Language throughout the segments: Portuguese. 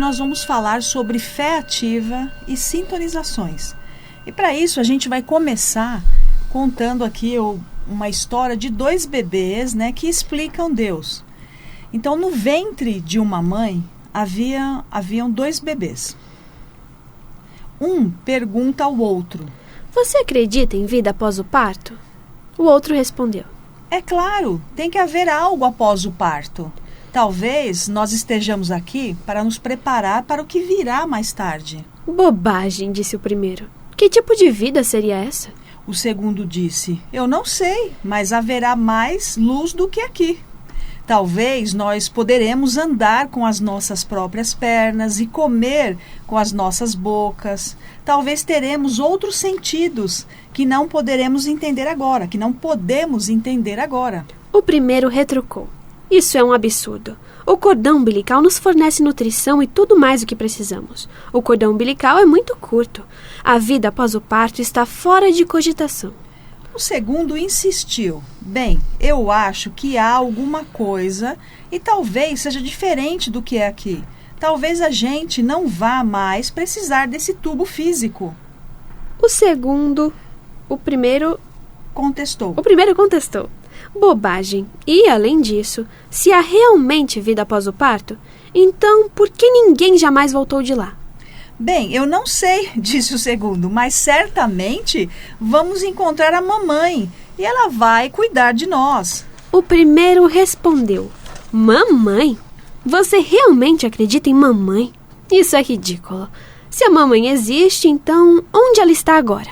nós vamos falar sobre fé ativa e sintonizações. E para isso a gente vai começar contando aqui uma história de 2 bebês, né, que explicam Deus. Então, no ventre de uma mãe haviam 2 bebês. Um pergunta ao outro: "Você acredita em vida após o parto?" O outro respondeu: "É claro, tem que haver algo após o parto. Talvez nós estejamos aqui para nos preparar para o que virá mais tarde." "Bobagem", disse o primeiro. "Que tipo de vida seria essa?" O segundo disse: "Eu não sei, mas haverá mais luz do que aqui. Talvez nós poderemos andar com as nossas próprias pernas e comer com as nossas bocas. Talvez teremos outros sentidos que não poderemos entender agora, que não podemos entender agora." O primeiro retrucou: "Isso é um absurdo. O cordão umbilical nos fornece nutrição e tudo mais o que precisamos. O cordão umbilical é muito curto. A vida após o parto está fora de cogitação." O segundo insistiu: "Bem, eu acho que há alguma coisa e talvez seja diferente do que é aqui. Talvez a gente não vá mais precisar desse tubo físico." O primeiro contestou: "Bobagem. E, além disso, se há realmente vida após o parto, então por que ninguém jamais voltou de lá?" "Bem, eu não sei", disse o segundo, "mas certamente vamos encontrar a mamãe e ela vai cuidar de nós." O primeiro respondeu: "Mamãe? Você realmente acredita em mamãe? Isso é ridículo. Se a mamãe existe, então onde ela está agora?"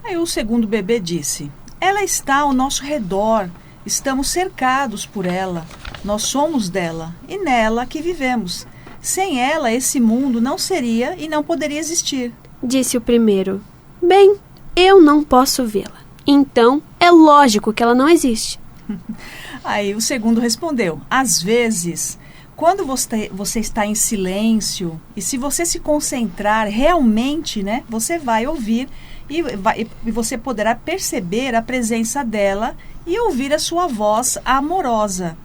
Aí o segundo bebê disse: "Ela está ao nosso redor. Estamos cercados por ela. Nós somos dela e nela que vivemos. Sem ela, esse mundo não seria e não poderia existir." Disse o primeiro: "Bem, eu não posso vê-la. Então, é lógico que ela não existe." Aí o segundo respondeu: "Às vezes, quando você está em silêncio e se você se concentrar realmente, né, você vai ouvir e você poderá perceber a presença dela e ouvir a sua voz amorosa."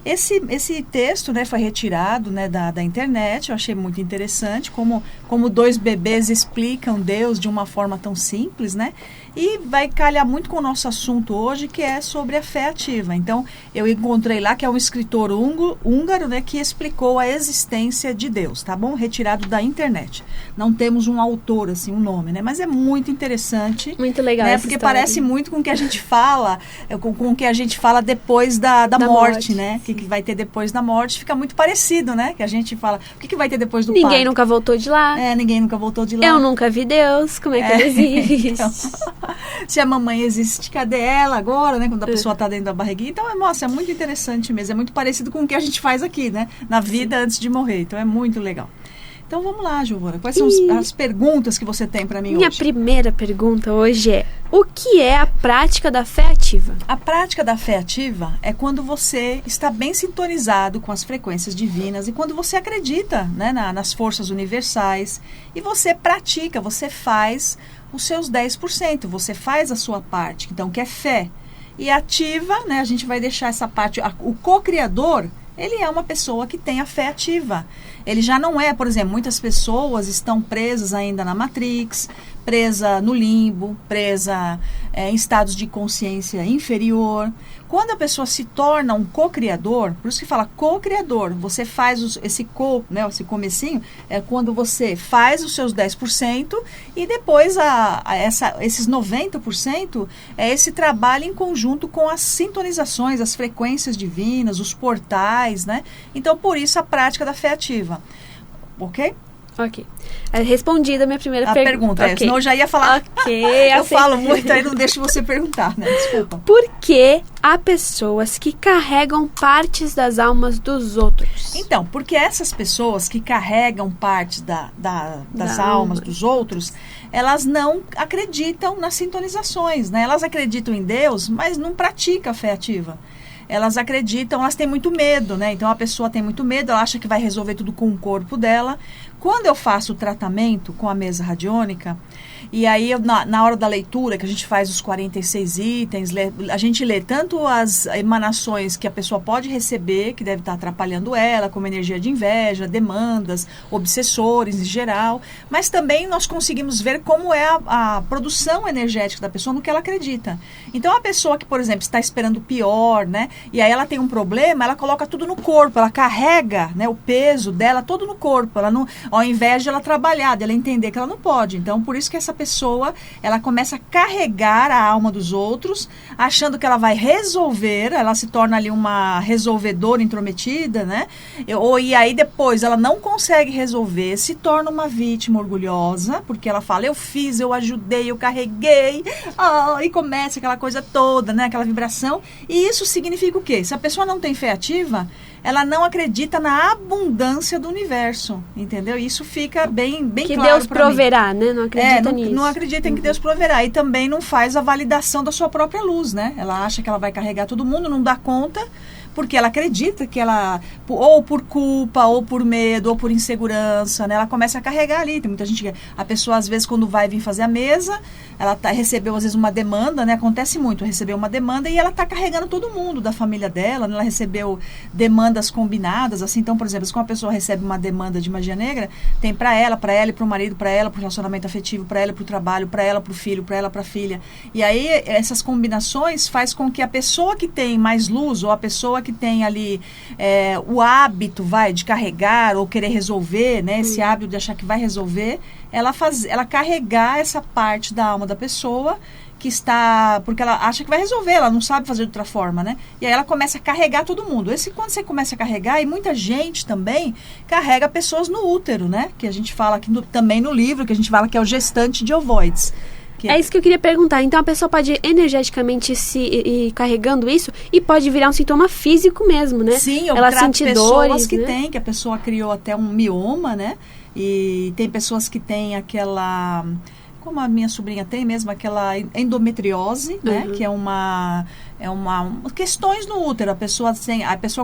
Esse texto, né, foi retirado, né, da internet. Eu achei muito interessante como 2 bebês explicam Deus de uma forma tão simples, né? E vai calhar muito com o nosso assunto hoje, que é sobre a fé ativa. Então, eu encontrei lá que é um escritor húngaro, né, que explicou a existência de Deus, tá bom? Retirado da internet. Não temos um autor, assim, um nome, né? Mas é muito interessante. Muito legal, né? essa Porque história. parece muito com o que a gente fala, com o que a gente fala depois da morte, né? O que vai ter depois da morte, fica muito parecido, né? Que a gente fala, o que vai ter depois do parto? Ninguém nunca voltou de lá. Ninguém nunca voltou de lá. Eu nunca vi Deus, como é que ele existe? Então, se a mamãe existe, cadê ela agora, né? Quando a pessoa está dentro da barriguinha. Então, nossa, é muito interessante mesmo. É muito parecido com o que a gente faz aqui, né? Na vida antes de morrer. Então, é muito legal. Então, vamos lá, Giovana. Quais são as perguntas que você tem para mim Minha hoje? primeira pergunta hoje é: o que é a prática da fé ativa? A prática da fé ativa é quando você está bem sintonizado com as frequências divinas e quando você acredita, né, nas forças universais e você pratica, você faz os seus 10%, você faz a sua parte, então, que é fé. E ativa, né, a gente vai deixar essa parte, o co-criador, ele é uma pessoa que tem a fé ativa. Ele já não é, por exemplo, muitas pessoas estão presas ainda na Matrix, presa no limbo, presa em estados de consciência inferior. Quando a pessoa se torna um co-criador, por isso que fala co-criador, você faz esse comecinho, é quando você faz os seus 10% e depois esses 90% é esse trabalho em conjunto com as sintonizações, as frequências divinas, os portais, né? Então, por isso a prática da fé ativa. Ok? Ok. Respondida a minha primeira pergunta. Okay. Senão eu já ia falar. Ok. Eu falo muito, aí não deixo você perguntar, né? Desculpa. Por que há pessoas que carregam partes das almas dos outros? Então, porque essas pessoas que carregam partes das almas dos outros, elas não acreditam nas sintonizações, né? Elas acreditam em Deus, mas não praticam a fé ativa. Elas acreditam, elas têm muito medo, né? Então a pessoa tem muito medo, ela acha que vai resolver tudo com o corpo dela, Quando eu faço o tratamento com a mesa radiônica, e aí na hora da leitura, que a gente faz os 46 itens, a gente lê tanto as emanações que a pessoa pode receber, que deve estar atrapalhando ela, como energia de inveja, demandas, obsessores em geral, mas também nós conseguimos ver como é a produção energética da pessoa no que ela acredita. Então, a pessoa que, por exemplo, está esperando o pior, né, e aí ela tem um problema, ela coloca tudo no corpo, ela carrega, né, o peso dela todo no corpo, ela não, ao invés de ela trabalhar, dela entender que ela não pode. Então, por isso que essa pessoa, ela começa a carregar a alma dos outros, achando que ela vai resolver, ela se torna ali uma resolvedora intrometida, né? E aí depois ela não consegue resolver, se torna uma vítima orgulhosa, porque ela fala, eu fiz, eu ajudei, eu carreguei, e começa aquela coisa toda, né? Aquela vibração. E isso significa o quê? Se a pessoa não tem fé ativa, ela não acredita na abundância do universo, entendeu? Isso fica bem claro que Deus proverá, mim. Né? Não acredita nisso. Não acredita em que Deus proverá. E também não faz a validação da sua própria luz, né? Ela acha que ela vai carregar todo mundo, não dá conta, porque ela acredita que ela, ou por culpa, ou por medo, ou por insegurança, né? Ela começa a carregar ali. Tem muita gente, a pessoa às vezes quando vai vir fazer a mesa, ela recebeu às vezes uma demanda, né? Acontece muito, recebeu uma demanda e ela está carregando todo mundo da família dela, né? Ela recebeu demandas combinadas, assim. Então, por exemplo, se uma pessoa recebe uma demanda de magia negra, tem para ela e para o marido, para ela, para o relacionamento afetivo, para ela, para o trabalho, para ela, para o filho, para ela, para a filha. E aí, essas combinações faz com que a pessoa que tem mais luz, ou a pessoa que tem ali o hábito, de carregar ou querer resolver, né? Esse hábito de achar que vai resolver, ela carregar essa parte da alma da pessoa que está, porque ela acha que vai resolver, ela não sabe fazer de outra forma, né? E aí ela começa a carregar todo mundo. Quando você começa a carregar, e muita gente também carrega pessoas no útero, né? Que a gente fala aqui também no livro, que a gente fala que é o gestante de ovoides. É isso que eu queria perguntar. Então, a pessoa pode energeticamente ir carregando isso e pode virar um sintoma físico mesmo, né? Sim, eu trato pessoas que tem, que a pessoa criou até um mioma, né? E tem pessoas que têm aquela, como a minha sobrinha tem mesmo, aquela endometriose, né? Que é uma questões no útero. A pessoa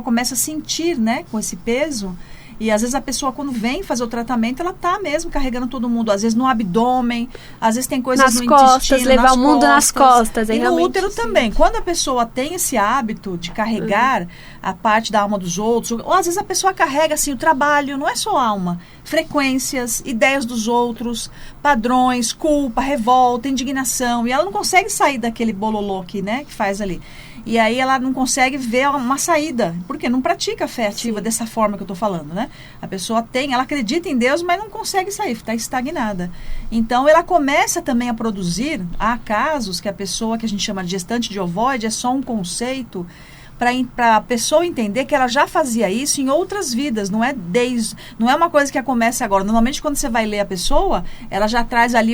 começa a sentir, né? Com esse peso. E às vezes a pessoa, quando vem fazer o tratamento, ela tá mesmo carregando todo mundo. Às vezes no abdômen, às vezes tem coisas no intestino, levar o mundo nas costas. E no útero também. Quando a pessoa tem esse hábito de carregar a parte da alma dos outros, ou às vezes a pessoa carrega assim, o trabalho, não é só alma. Frequências, ideias dos outros, padrões, culpa, revolta, indignação. E ela não consegue sair daquele bololô que faz ali. E aí ela não consegue ver uma saída, porque não pratica a fé ativa dessa forma que eu estou falando, né? A pessoa ela acredita em Deus, mas não consegue sair, está estagnada. Então ela começa também a produzir, há casos que a pessoa que a gente chama de gestante de ovoide é só um conceito para a pessoa entender que ela já fazia isso em outras vidas, não é uma coisa que começa agora. Normalmente, quando você vai ler a pessoa, ela já traz ali,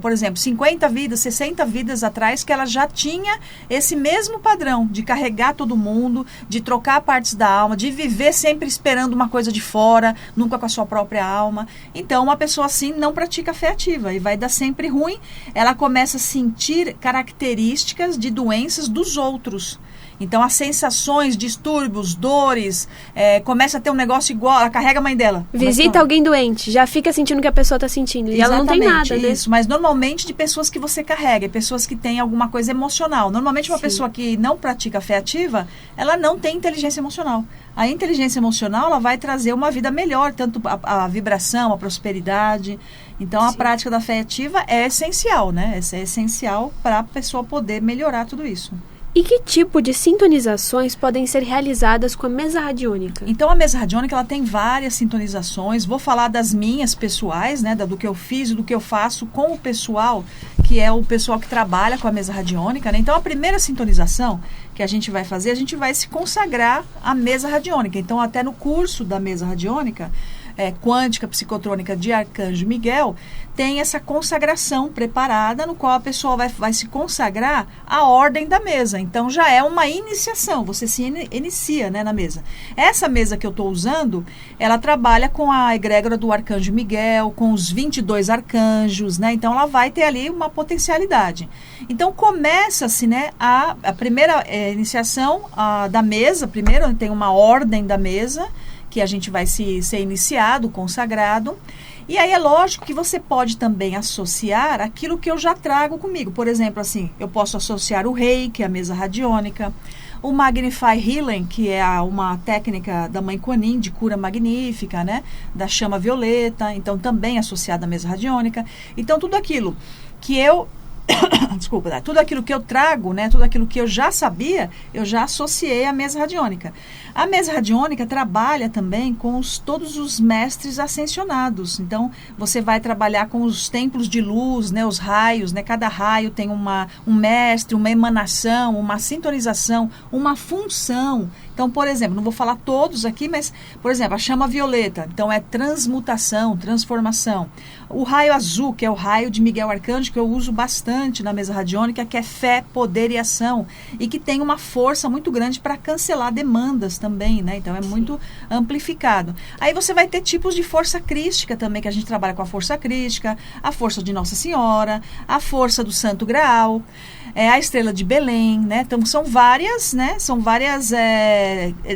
por exemplo, 50 vidas, 60 vidas atrás, que ela já tinha esse mesmo padrão de carregar todo mundo, de trocar partes da alma, de viver sempre esperando uma coisa de fora, nunca com a sua própria alma. Então, uma pessoa assim não pratica fé ativa e vai dar sempre ruim. Ela começa a sentir características de doenças dos outros. Então, as sensações, distúrbios, dores, começa a ter um negócio igual, ela carrega a mãe dela. Visita alguém doente, já fica sentindo o que a pessoa está sentindo. E ela não tem nada, né? Isso, mas normalmente de pessoas que você carrega, pessoas que têm alguma coisa emocional. Normalmente uma pessoa que não pratica fé ativa, ela não tem inteligência emocional. A inteligência emocional, ela vai trazer uma vida melhor, tanto a vibração, a prosperidade. Então, a prática da fé ativa é essencial, né? É essencial para a pessoa poder melhorar tudo isso. E que tipo de sintonizações podem ser realizadas com a mesa radiônica? Então, a mesa radiônica ela tem várias sintonizações. Vou falar das minhas pessoais, né, do que eu fiz e do que eu faço com o pessoal, que é o pessoal que trabalha com a mesa radiônica, né? Então, a primeira sintonização que a gente vai fazer, a gente vai se consagrar à mesa radiônica. Então, até no curso da mesa radiônica, quântica psicotrônica de Arcanjo Miguel, tem essa consagração preparada, no qual a pessoa vai se consagrar à ordem da mesa. Então, já é uma iniciação, você se inicia, né, na mesa. Essa mesa que eu estou usando, ela trabalha com a egrégora do Arcanjo Miguel, com os 22 arcanjos, né? Então, ela vai ter ali uma potencialidade. Então, começa-se, né, a primeira iniciação da mesa. Primeiro, tem uma ordem da mesa, que a gente vai ser iniciado, consagrado. E aí é lógico que você pode também associar aquilo que eu já trago comigo. Por exemplo, assim, eu posso associar o Reiki, a mesa radiônica, o Magnify Healing, que é uma técnica da Mãe Kuan Yin de cura magnífica, né? Da chama violeta, então também associada à mesa radiônica. Então tudo aquilo que eu desculpa, tudo aquilo que eu trago, né, tudo aquilo que eu já sabia, eu já associei à mesa radiônica. A mesa radiônica trabalha também com todos os mestres ascensionados. Então, você vai trabalhar com os templos de luz, né, os raios, né, cada raio tem um mestre, uma emanação, uma sintonização, uma função. Então, por exemplo, não vou falar todos aqui, mas, por exemplo, a chama violeta, então é transmutação, transformação. O raio azul, que é o raio de Miguel Arcanjo, que eu uso bastante na mesa radiônica, que é fé, poder e ação, e que tem uma força muito grande para cancelar demandas também, né? Então é muito amplificado. Aí você vai ter tipos de força crística também, que a gente trabalha com a força crística, a força de Nossa Senhora, a força do Santo Graal, a estrela de Belém, né? Então são várias, né? São várias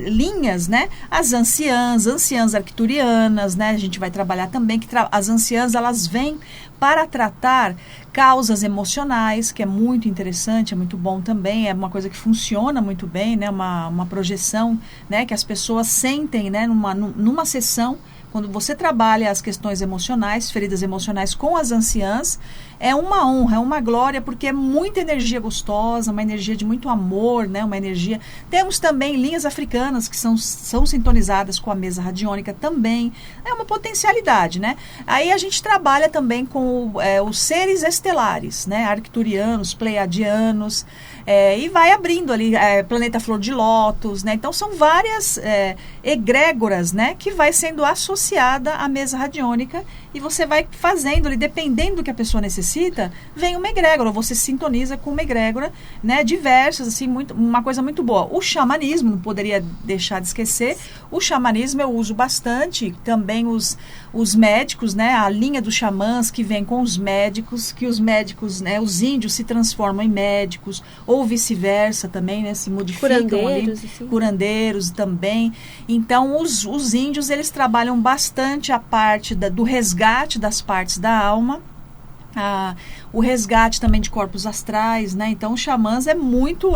linhas, né? As anciãs arcturianas, né? A gente vai trabalhar também que as anciãs, elas vêm para tratar causas emocionais, que é muito interessante, é muito bom também, é uma coisa que funciona muito bem, né? Uma projeção, né? Que as pessoas sentem, né? Numa sessão, quando você trabalha as questões emocionais, feridas emocionais com as anciãs, é uma honra, é uma glória, porque é muita energia gostosa, uma energia de muito amor, né? Uma energia... Temos também linhas africanas que são sintonizadas com a mesa radiônica também. É uma potencialidade, né? Aí a gente trabalha também com os seres estelares, né? Arcturianos, pleiadianos, e vai abrindo ali, planeta flor de lótus, né? Então são várias egrégoras, né? Que vai sendo associada à mesa radiônica e você vai fazendo ali, dependendo do que a pessoa necessita, vem uma egrégora, você sintoniza com uma egrégora, né, diversas, assim, uma coisa muito boa. O xamanismo, não poderia deixar de esquecer, o xamanismo eu uso bastante, também os médicos, né, a linha dos xamãs que vem com os médicos, que os médicos, né, os índios se transformam em médicos, ou vice-versa também, né, se modificam curandeiros, ali, assim. Curandeiros também. Então, os índios, eles trabalham bastante a parte do resgate das partes da alma, o resgate também de corpos astrais, né? Então, os xamãs é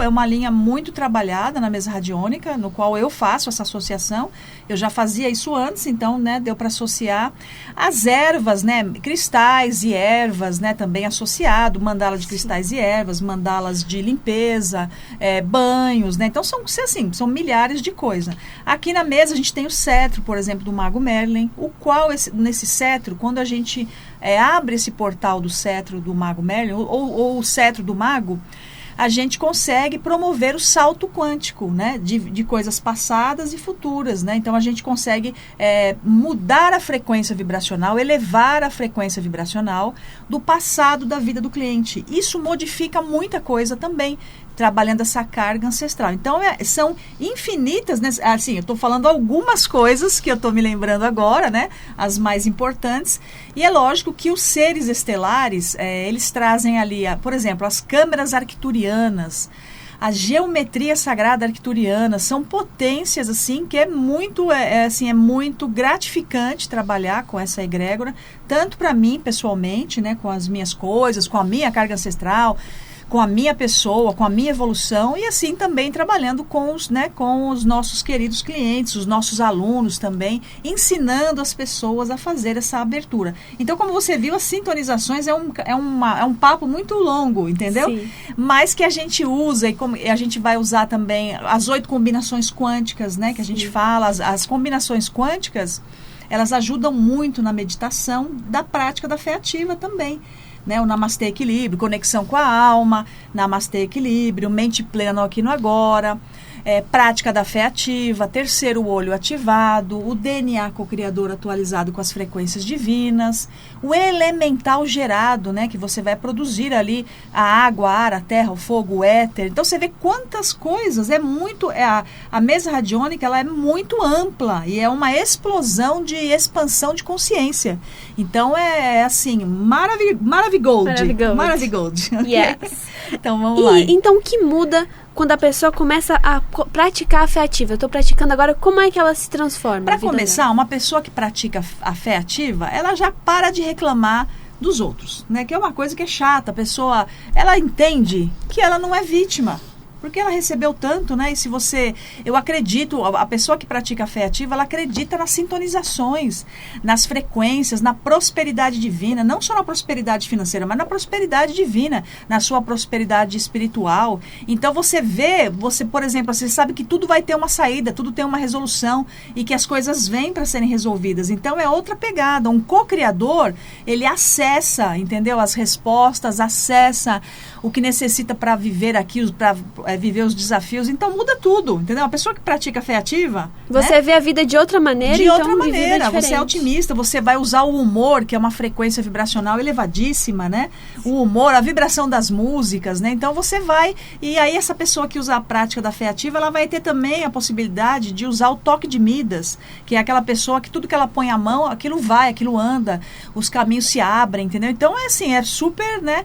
uma linha muito trabalhada na mesa radiônica, no qual eu faço essa associação. Eu já fazia isso antes, então, né, deu para associar as ervas, né, cristais e ervas, né, também associado, mandala de cristais e ervas, mandalas de limpeza, banhos, né? Então, são milhares de coisas. Aqui na mesa a gente tem o cetro, por exemplo, do Mago Merlin, o qual nesse cetro, quando a gente abre esse portal do cetro do Mago Merlin, ou o cetro do Mago, a gente consegue promover o salto quântico, né, de coisas passadas e futuras, né? Então a gente consegue mudar a frequência vibracional, elevar a frequência vibracional do passado da vida do cliente. Isso modifica muita coisa também, trabalhando essa carga ancestral. Então, são infinitas, né? Assim, eu estou falando algumas coisas que eu estou me lembrando agora, né? As mais importantes. E é lógico que os seres estelares, eles trazem ali, por exemplo, as câmeras arcturianas, a geometria sagrada arcturiana, são potências, assim, que é muito gratificante trabalhar com essa egrégora, tanto para mim, pessoalmente, né? Com as minhas coisas, com a minha carga ancestral, com a minha pessoa, com a minha evolução, e assim também trabalhando com os nossos queridos clientes, os nossos alunos também, ensinando as pessoas a fazer essa abertura. Então, como você viu, as sintonizações é um papo muito longo, entendeu? Sim. Mas que a gente usa, e como a gente vai usar também as 8 combinações quânticas, né, que a gente fala, as combinações quânticas, elas ajudam muito na meditação da prática da fé ativa também. Né, o Namastê Equilíbrio, conexão com a alma, Namastê Equilíbrio, mente plena no aqui e no agora, prática da fé ativa, terceiro olho ativado, o DNA co-criador atualizado com as frequências divinas, o elemental gerado, né, que você vai produzir ali a água, a ar, a terra, o fogo, o éter. Então você vê quantas coisas, a mesa radiônica, ela é muito ampla e é uma explosão de expansão de consciência. Então assim, maravigold. Maravigold. Okay? Yes. Então vamos lá. Então o que muda quando a pessoa começa a praticar a fé ativa? Eu estou praticando agora, como é que ela se transforma? Para começar, uma pessoa que pratica a fé ativa, ela já para de reclamar dos outros, né? Que é uma coisa que é chata. A pessoa, ela entende que ela não é vítima, porque ela recebeu tanto, né? E se você... Eu acredito, a pessoa que pratica a fé ativa, ela acredita nas sintonizações, nas frequências, na prosperidade divina, não só na prosperidade financeira, mas na prosperidade divina, na sua prosperidade espiritual. Então você vê, por exemplo, você sabe que tudo vai ter uma saída, tudo tem uma resolução e que as coisas vêm para serem resolvidas. Então é outra pegada. Um co-criador, ele acessa, entendeu? As respostas, acessa o que necessita para viver aqui, para viver os desafios, então muda tudo, entendeu? Uma pessoa que pratica fé ativa... Você, né, vê a vida de outra maneira, de então outra maneira, você é otimista, você vai usar o humor, que é uma frequência vibracional elevadíssima, né? O humor, a vibração das músicas, né? Então você vai... E aí essa pessoa que usa a prática da fé ativa, ela vai ter também a possibilidade de usar o toque de Midas, que é aquela pessoa que tudo que ela põe a mão, aquilo vai, aquilo anda, os caminhos se abrem, entendeu? Então é assim, é super, né?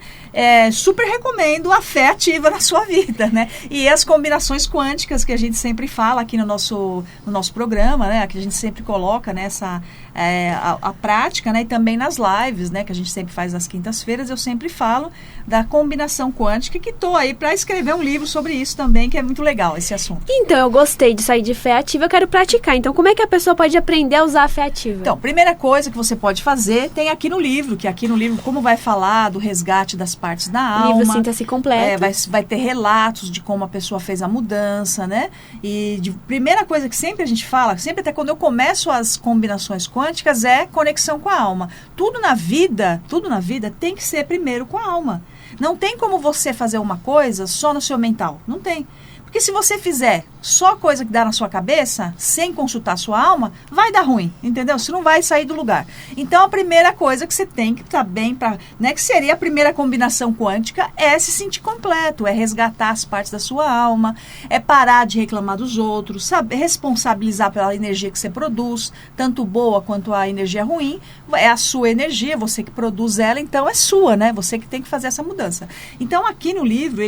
Super recomendo a fé ativa na sua vida, né? E as combinações quânticas que a gente sempre fala aqui no nosso programa, né? Que a gente sempre coloca nessa a prática, né? E também nas lives, né? Que a gente sempre faz nas quintas-feiras, eu sempre falo da combinação quântica, que estou aí para escrever um livro sobre isso também, que é muito legal esse assunto. Então, eu gostei de sair de fé ativa, eu quero praticar. Então, como é que a pessoa pode aprender a usar a fé ativa? Então, primeira coisa que você pode fazer, tem aqui no livro, como vai falar do resgate das partes da alma. Livro Sinta-se Completo. Vai ter relatos de como a pessoa fez a mudança, né? E primeira coisa que sempre a gente fala, sempre até quando eu começo as combinações quânticas, é conexão com a alma. Tudo na vida tem que ser primeiro com a alma. Não tem como você fazer uma coisa só no seu mental. Não tem. Porque se você fizer só coisa que dá na sua cabeça, sem consultar a sua alma, vai dar ruim, entendeu? Você não vai sair do lugar. Então, a primeira coisa que você tem que estar bem, né, que seria a primeira combinação quântica, é se sentir completo, é resgatar as partes da sua alma, é parar de reclamar dos outros, saber responsabilizar pela energia que você produz, tanto boa quanto a energia ruim, é a sua energia, você que produz ela, então é sua, né? Você que tem que fazer essa mudança. Então, aqui no livro,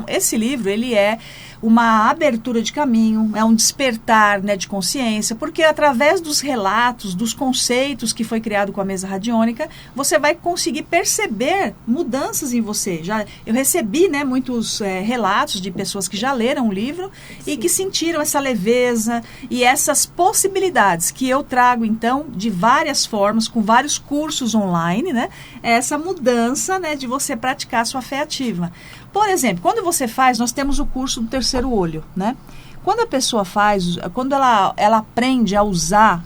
esse livro é uma abertura de caminho, é um despertar, né, de consciência, porque através dos relatos, dos conceitos que foi criado com a mesa radiônica, você vai conseguir perceber mudanças em você. Eu recebi, né, muitos relatos de pessoas que já leram o livro e que sentiram essa leveza e essas possibilidades que eu trago, então, de várias formas, com vários cursos online, né, essa mudança, né, de você praticar a sua fé ativa. Por exemplo, quando você faz, nós temos o curso do terceiro olho, né? Quando a pessoa faz, quando ela aprende a usar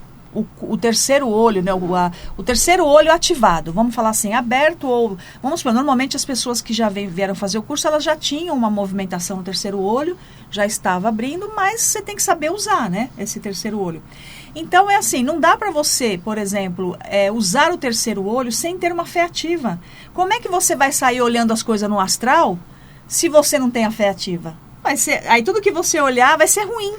o terceiro olho, né? O terceiro olho ativado, vamos falar assim, aberto ou... Vamos supor, normalmente as pessoas que já vieram fazer o curso, elas já tinham uma movimentação no terceiro olho, já estava abrindo, mas você tem que saber usar, né? Esse terceiro olho. Então, é assim, não dá para você, por exemplo, usar o terceiro olho sem ter uma fé ativa. Como é que você vai sair olhando as coisas no astral se você não tem a fé ativa? Aí tudo que você olhar vai ser ruim.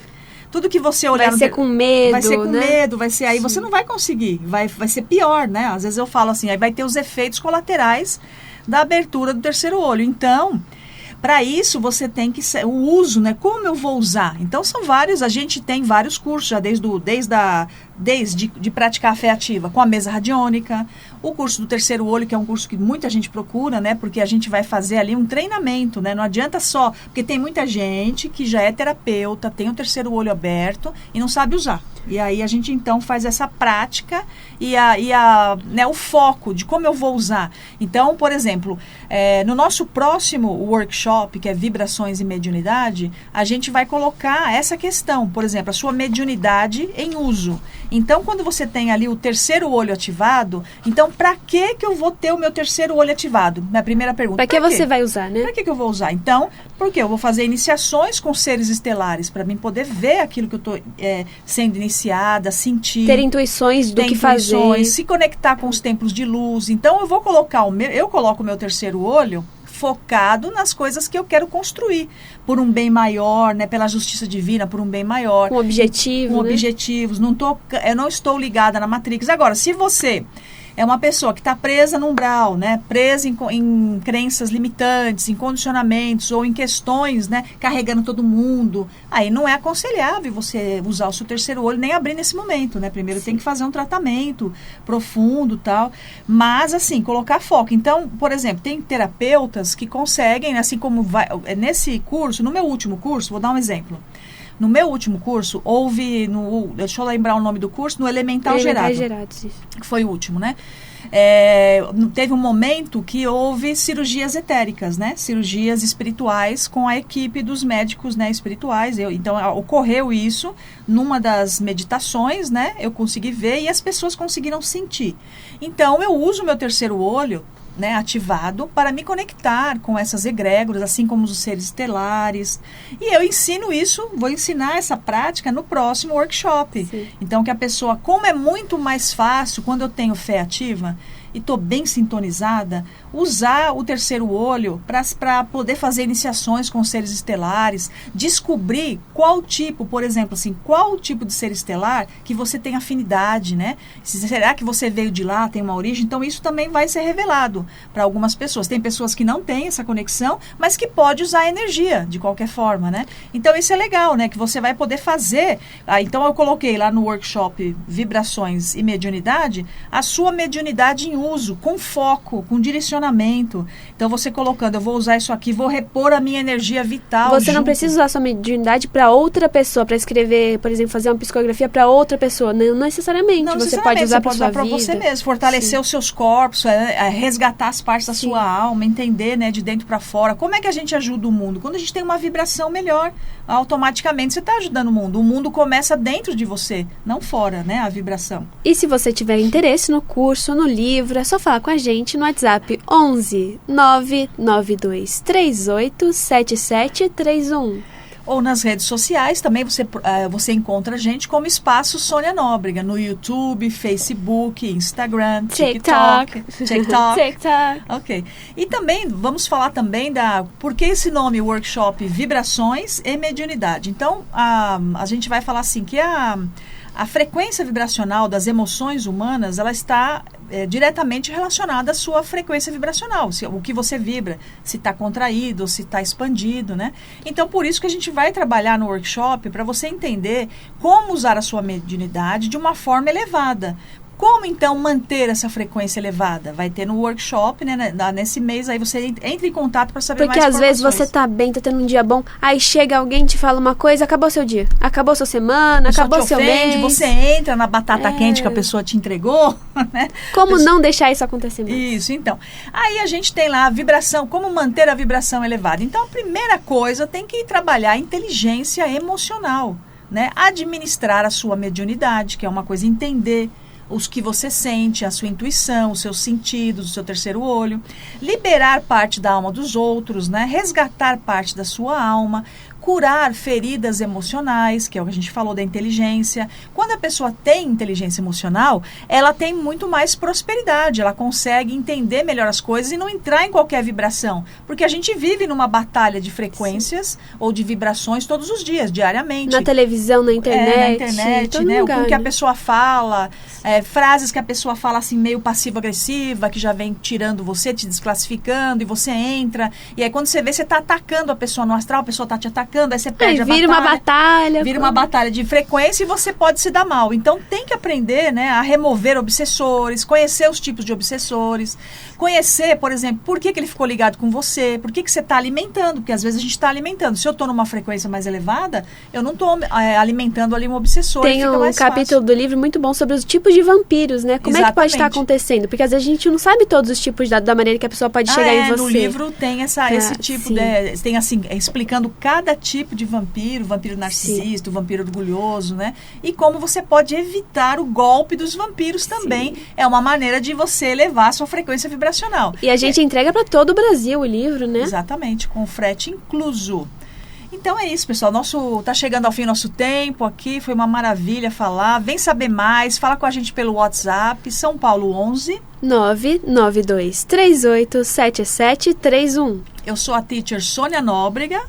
Tudo que você olhar... Vai ser com medo, vai ser com né? medo, vai ser... Aí você não vai conseguir, vai ser pior, né? Às vezes eu falo assim, aí vai ter os efeitos colaterais da abertura do terceiro olho. Então, para isso você tem que... O uso, né? Como eu vou usar? Então, são vários... A gente tem vários cursos já desde praticar a fé ativa com a mesa radiônica, o curso do terceiro olho, que é um curso que muita gente procura, né? Porque a gente vai fazer ali um treinamento, né? Não adianta só... Porque tem muita gente que já é terapeuta, tem o terceiro olho aberto e não sabe usar. E aí a gente então faz essa prática né, o foco de como eu vou usar. Então, por exemplo, no nosso próximo workshop, que é Vibrações e Mediunidade, a gente vai colocar essa questão, por exemplo, a sua mediunidade em uso. Então, quando você tem ali o terceiro olho ativado, então, para que eu vou ter o meu terceiro olho ativado? Minha primeira pergunta. Para que você vai usar, né? Para que eu vou usar? Então, porque eu vou fazer iniciações com seres estelares, para mim poder ver aquilo que eu estou sendo iniciada, sentir. Ter intuições do que fazer. Se conectar com os templos de luz. Então, eu vou colocar eu coloco o meu terceiro olho focado nas coisas que eu quero construir, por um bem maior, né, pela justiça divina, por um bem maior. Com objetivo, com né? objetivos. Eu não estou ligada na Matrix. Agora, se você é uma pessoa que está presa no umbral, né? Presa em crenças limitantes, em condicionamentos ou em questões, né? Carregando todo mundo. Aí não é aconselhável você usar o seu terceiro olho nem abrir nesse momento, né? Primeiro tem que fazer um tratamento profundo, tal. Mas assim, colocar foco. Então, por exemplo, tem terapeutas que conseguem, assim como nesse curso, no meu último curso, vou dar um exemplo. No meu último curso, houve, deixa eu lembrar o nome do curso, no Elemental Gerado. Que foi o último, né? Teve um momento que houve cirurgias etéricas, né? Cirurgias espirituais com a equipe dos médicos, né, espirituais. Então, ocorreu isso numa das meditações, né? Eu consegui ver e as pessoas conseguiram sentir. Então, eu uso o meu terceiro olho, né, ativado para me conectar com essas egrégoras, assim como os seres estelares. E eu ensino isso, vou ensinar essa prática no próximo workshop. Sim. Então, que a pessoa, como é muito mais fácil quando eu tenho fé ativa e estou bem sintonizada, usar o terceiro olho para poder fazer iniciações com seres estelares, descobrir qual tipo, por exemplo, assim, qual tipo de ser estelar que você tem afinidade, né? Será que você veio de lá, tem uma origem? Então, isso também vai ser revelado para algumas pessoas. Tem pessoas que não têm essa conexão, mas que pode usar a energia de qualquer forma, né? Então, isso é legal, né? Que você vai poder fazer. Então, eu coloquei lá no workshop Vibrações e Mediunidade, a sua mediunidade em uso, com foco, com direcionamento. Então, você colocando, eu vou usar isso aqui, vou repor a minha energia vital. Você não precisa usar a sua mediunidade para outra pessoa, para escrever, por exemplo, fazer uma psicografia para outra pessoa. Não necessariamente. Você pode usar para sua vida. Você mesmo, fortalecer os seus corpos, resgatar as partes da sua alma, entender, né, de dentro para fora. Como é que a gente ajuda o mundo? Quando a gente tem uma vibração melhor, automaticamente você está ajudando o mundo. O mundo começa dentro de você, não fora, né, a vibração. E se você tiver interesse no curso, no livro, é só falar com a gente no WhatsApp 11 992 38 7731. Ou nas redes sociais, também você encontra a gente como Espaço Sônia Nóbrega, no YouTube, Facebook, Instagram, TikTok. Ok. E também, vamos falar também por que esse nome, Workshop Vibrações e Mediunidade. Então, a gente vai falar assim, que a frequência vibracional das emoções humanas, ela está diretamente relacionada à sua frequência vibracional, o que você vibra, se está contraído, se está expandido, né? Então, por isso que a gente vai trabalhar no workshop para você entender como usar a sua mediunidade de uma forma elevada. Como, então, manter essa frequência elevada? Vai ter no workshop, né? Nesse mês, aí você entra em contato para saber mais informações. Porque às vezes você tá bem, tá tendo um dia bom, aí chega alguém, te fala uma coisa, acabou seu dia. Acabou sua semana, acabou seu mês. Você entra na batata quente que a pessoa te entregou, né? Como não deixar isso acontecer mais? Isso, então. Aí a gente tem lá a vibração, como manter a vibração elevada. Então, a primeira coisa, tem que trabalhar a inteligência emocional, né? Administrar a sua mediunidade, que é uma coisa, entender os que você sente, a sua intuição, os seus sentidos, o seu terceiro olho, liberar parte da alma dos outros, né? Resgatar parte da sua alma, curar feridas emocionais, que é o que a gente falou da inteligência. Quando a pessoa tem inteligência emocional, ela tem muito mais prosperidade, ela consegue entender melhor as coisas e não entrar em qualquer vibração, porque a gente vive numa batalha de frequências ou de vibrações todos os dias, diariamente. Na televisão, na internet, né? Lugar, o que a pessoa fala, frases que a pessoa fala assim meio passivo-agressiva, que já vem tirando você, te desclassificando, e você entra, e aí quando você vê, você está atacando a pessoa no astral, a pessoa está te atacando, aí você perde a batalha. Vira uma batalha de frequência e você pode se dar mal. Então tem que aprender, né, a remover obsessores, conhecer os tipos de obsessores, conhecer, por exemplo, por que ele ficou ligado com você, por que você está alimentando, porque às vezes a gente está alimentando. Se eu estou numa frequência mais elevada, eu não estou alimentando ali um obsessor. Tem um capítulo do livro muito bom sobre os tipos de vampiros, né? Como é que pode estar acontecendo? Porque às vezes a gente não sabe todos os tipos da maneira que a pessoa pode chegar em você. No livro tem esse tipo tem assim, explicando cada tipo de vampiro, vampiro narcisista, o vampiro orgulhoso, né? E como você pode evitar o golpe dos vampiros também. É uma maneira de você elevar a sua frequência vibracional. E a gente entrega para todo o Brasil o livro, né? Exatamente, com frete incluso. Então é isso, pessoal. Tá chegando ao fim nosso tempo aqui. Foi uma maravilha falar. Vem saber mais. Fala com a gente pelo WhatsApp. São Paulo 11 992 38 7731. Eu sou a teacher Sônia Nóbrega.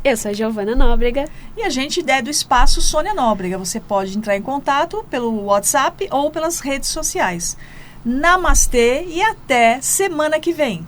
Eu sou a Giovana Nóbrega. E a gente é do Espaço Sônia Nóbrega. Você pode entrar em contato pelo WhatsApp ou pelas redes sociais. Namastê e até semana que vem.